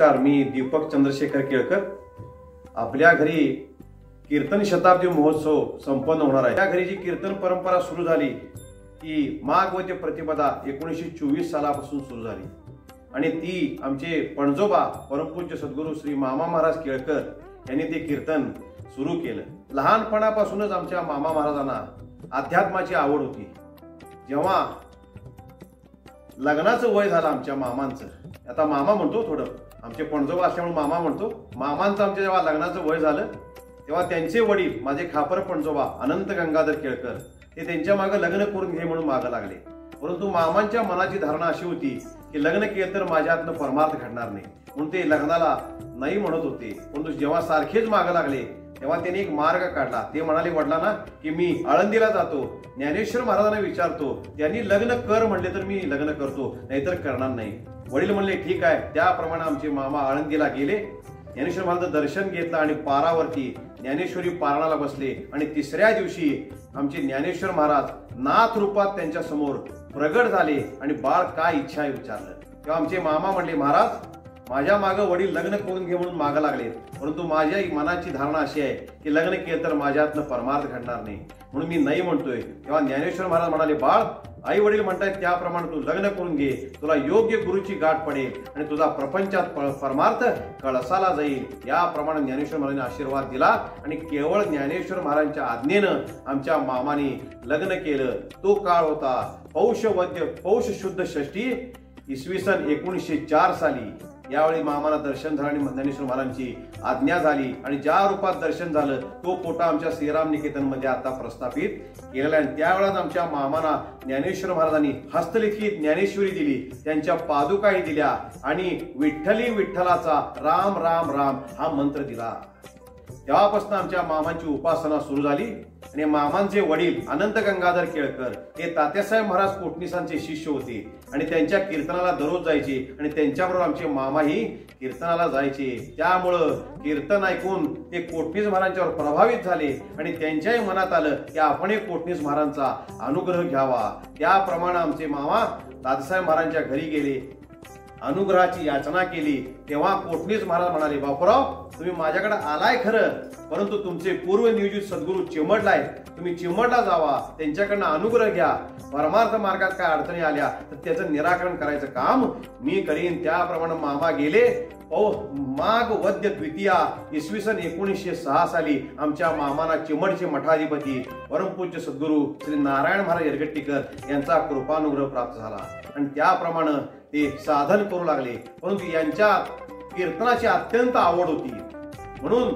नमस्कार. मी दीपक चंद्रशेखर केळकर. आपल्या घरी कीर्तन शताब्दी महोत्सव संपन्न होणार आहे. त्या घरी जी कीर्तन परंपरा सुरू झाली ती माघ वद्य प्रतिपदा 1924 सालापासून सुरू झाली आणि ती आमचे पणजोबा परमपूज्य सद्गुरू श्री मामा महाराज केळकर यांनी ते कीर्तन सुरू केलं. लहानपणापासूनच आमच्या मामा महाराजांना अध्यात्माची आवड होती. जेव्हा लग्नाचं वय झालं आमच्या मामांचं, आता मामा म्हणतो, थोडं आमचे पणजोबा असल्यामुळे मामा म्हणतो, मामांचं आमच्या जेव्हा लग्नाचं वय झालं तेव्हा त्यांचे वडील माझे खापर पणजोबा अनंत गंगाधर केळकर ते त्यांच्या मागं लग्न करून घे म्हणून मागं लागले. परंतु मामांच्या मनाची धारणा अशी होती की लग्न केलं तर माझ्या हातनं परमार्थ घडणार नाही म्हणून ते लग्नाला नाही म्हणत होते. परंतु जेव्हा सारखेच मागं लागले तेव्हा त्यांनी एक मार्ग काढला. ते म्हणाले वडिलांना की मी आळंदीला जातो, ज्ञानेश्वर महाराजांना विचारतो, त्यांनी लग्न कर म्हणले तर मी लग्न करतो, नाहीतर करणार नाही. वडील म्हणले ठीक आहे. त्याप्रमाणे आमचे मामा आळंदीला गेले. ज्ञानेश्वर महाराजांचं दर्शन घेतलं आणि पारावरती ज्ञानेश्वरी पारणाला बसले आणि तिसऱ्या दिवशी आमचे ज्ञानेश्वर महाराज नाथ रूपात त्यांच्या समोर प्रगट झाले आणि बाळ काय इच्छा आहे विचारलं. तेव्हा आमचे मामा म्हणले महाराज माझ्या मागं वडील लग्न करून घे म्हणून मागं लागले, परंतु माझ्या मनाची धारणा अशी आहे की लग्न केलं तर माझ्या हातनं परमार्थ घडणार नाही म्हणून मी नाही म्हणतोय. तेव्हा ज्ञानेश्वर महाराज म्हणाले बाळ आई वडील म्हणतायत त्याप्रमाणे तू लग्न करून घे, तुला योग्य गुरुची गाठ पडेल आणि तुझा प्रपंचात परमार्थ कळसाला जाईल. याप्रमाणे ज्ञानेश्वर महाराजांनी आशीर्वाद दिला आणि केवळ ज्ञानेश्वर महाराजांच्या आज्ञेनं आमच्या मामाने लग्न केलं. तो काळ होता पौष शुद्ध षष्ठी इसवी सन 1904 साली. यावेळी मामाला दर्शन झालं आणि ज्ञानेश्वर महाराजांची आज्ञा झाली आणि ज्या रूपात दर्शन झालं तो फोटो आमच्या श्रीराम निकेतन मध्ये आता प्रस्थापित केलेला आहे. त्यावेळेस आमच्या मामाला ज्ञानेश्वर महाराजांनी हस्तलिखित ज्ञानेश्वरी दिली, त्यांच्या पादुकाही दिल्या आणि विठ्ठली विठ्ठलाचा राम राम राम हा मंत्र दिला. तेव्हापासून आमच्या मामांची उपासना सुरू झाली आणि मामांचे वडील अनंत गंगाधर केळकर हे तात्यासाहेब महाराज कोटणीसांचे शिष्य होते आणि त्यांच्या कीर्तनाला दररोज जायचे आणि त्यांच्याबरोबर आमचे मामाही कीर्तनाला जायचे. त्यामुळं कीर्तन ऐकून ते कोटणीस महाराजांच्यावर प्रभावित झाले आणि त्यांच्याही मनात आलं की आपण कोटणीस महाराजांचा अनुग्रह घ्यावा. त्याप्रमाणे आमचे मामा तात्यासाहेब महाराजांच्या घरी गेले, अनुग्रहाची याचना केली. तेव्हा कोटणीस महाराज म्हणाले बापूराव तुम्ही माझ्याकडे आलाय खरं, परंतु तुमचे पूर्व नियोजित सद्गुरू चिमडलाय, तुम्ही चिमडला जावा, त्यांच्याकडनं अनुग्रह घ्या. परमार्थ मार्गात काय अडचणी आल्या तर त्याचं निराकरण करायचं काम मी करीन. त्याप्रमाणे मामा गेले. माघ वद्य द्वितीया इसवी सन 1906 साली आमच्या मामाना चिमडचे मठाधिपती परमपूज्य सद्गुरू श्री नारायण महाराज यरगट्टीकर यांचा कृपानुग्रह प्राप्त झाला आणि त्याप्रमाणे ते साधन करू लागले. परंतु यांच्या कीर्तनाची अत्यंत आवड होती म्हणून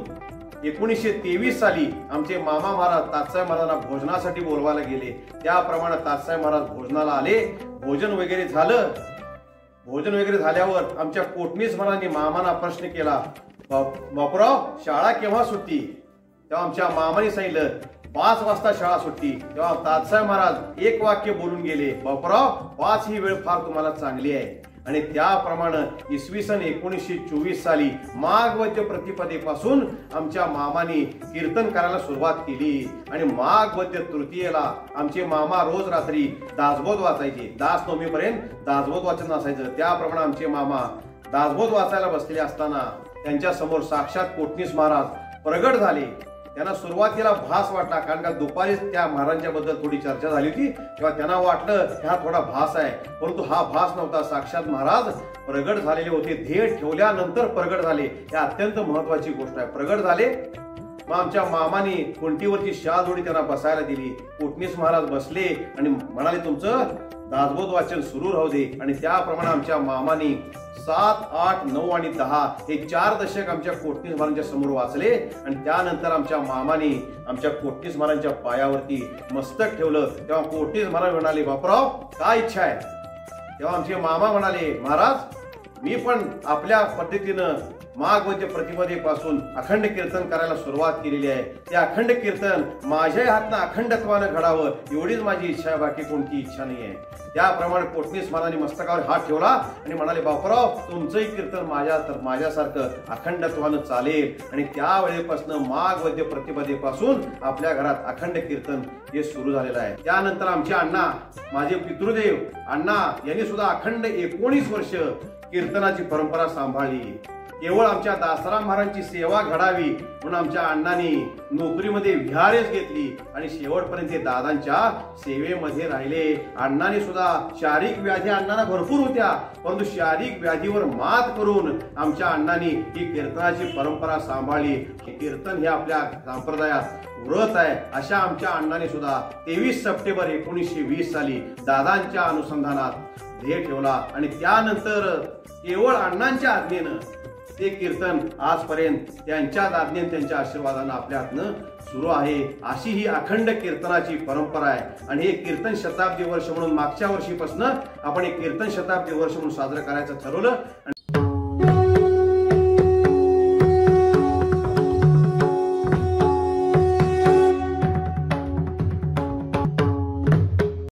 1923 साली आमचे मामा महाराज तात्यासाहेब महाराजांना भोजनासाठी बोलवायला गेले. त्याप्रमाणे तात्यासाहेब महाराज भोजनाला आले. भोजन वगैरे झालं. भोजन वगैरे झाल्यावर आमच्या कोटणीस महाराजांनी मामांना प्रश्न केला बापूराव शाळा केव्हा सुटती. तेव्हा आमच्या मामाने सांगितलं 5 वाजता शाळा सुटती. तेव्हा तात्यासाहेब महाराज एक वाक्य बोलून गेले बापूराव 5 ही वेळ फार तुम्हाला चांगली आहे. आणि त्याप्रमाणे इसवी सन 1924 साली माघ वद्य प्रतिपदेपासून आमच्या मामाने कीर्तन करायला सुरुवात केली आणि माघ वद्य तृतीयेला आमचे मामा रोज रात्री दासबोध वाचायचे. दासनवमीपर्यंत दासबोध वाचन असायचं. त्याप्रमाणे आमचे मामा दासबोध वाचायला बसलेले असताना त्यांच्या समोर साक्षात कोटणीस महाराज प्रगट झाले. त्यांना सुरुवातीला भास वाटला, कारण का दुपारीच त्या महाराजांच्या बद्दल थोडी चर्चा झाली होती तेव्हा त्यांना वाटलं हा थोडा भास आहे, परंतु हा भास नव्हता. साक्षात महाराज प्रगट झालेले होते. ध्येय ठेवल्यानंतर प्रगट झाले. ही अत्यंत महत्वाची गोष्ट आहे. प्रगट झाले. मग आमच्या मामाने कुंटीवरची शालजोडी त्यांना बसायला दिली. कोटणीस महाराज बसले आणि म्हणाले तुमचं दासबोध वाचन सुरू राहू दे. आणि त्याप्रमाणे आमच्या मामाने 7, 8, 9 आणि 10 हे 4 दशक आमच्या कोटणीस महाराजांच्या समोर वाचले आणि त्यानंतर आमच्या मामाने आमच्या कोटणीस महाराजांच्या पायावरती मस्तक ठेवलं. तेव्हा कोटणीस महाराज म्हणाले बापूराव काय इच्छा आहे. तेव्हा आमचे मामा म्हणाले महाराज मी पण आपल्या पद्धतीनं माघ वद्य प्रतिपदेपासून अखंड कीर्तन करायला सुरुवात केलेली आहे. ते अखंड कीर्तन माझ्या हातनं अखंडत्वानं घडावं एवढीच माझी इच्छा आहे, बाकी कोणती इच्छा नाही आहे. त्याप्रमाणे कोटणीस महाराजांनी मस्तकावर हात ठेवला आणि म्हणाले बापूराव तुमचंही कीर्तन माझ्यासारखं अखंडत्वानं चालेल. आणि त्यावेळेपासून माघ वद्य प्रतिपदेपासून आपल्या घरात अखंड कीर्तन हे सुरू झालेलं आहे. त्यानंतर आमचे अण्णा माझे पितृदेव अण्णा यांनी सुद्धा अखंड 19 वर्ष कीर्तनाची परंपरा सांभाळली. केवळ आमच्या दासराम महाराजांची सेवा घडावी म्हणून आमच्या अण्णांनी नोकरीमध्ये विहारेच घेतली आणि शेवटपर्यंत ते दादांच्या सेवेमध्ये राहिले. अण्णांनी सुद्धा शारीरिक व्याधी अण्णांना भरपूर होत्या, परंतु शारीरिक व्याधीवर मात करून आमच्या अण्णांनी ही कीर्तनाची परंपरा सांभाळली. कीर्तन हे आपल्या संप्रदायात व्रत आहे. अशा आमच्या अण्णांनी सुद्धा 23 सप्टेंबर 1920 साली दादांच्या अनुसंधानात ध्येय ठेवला आणि त्यानंतर केवळ अण्णांच्या आज्ञेनं ते कीर्तन आजपर्यंत त्यांच्या आज्ञेने त्यांच्या आशीर्वादानं आपल्या हातनं सुरू आहे. अशी ही अखंड कीर्तनाची परंपरा आहे आणि हे कीर्तन शताब्दी वर्ष म्हणून मागच्या वर्षीपासून आपण एक कीर्तन शताब्दी वर्ष म्हणून साजरं करायचं ठरवलं.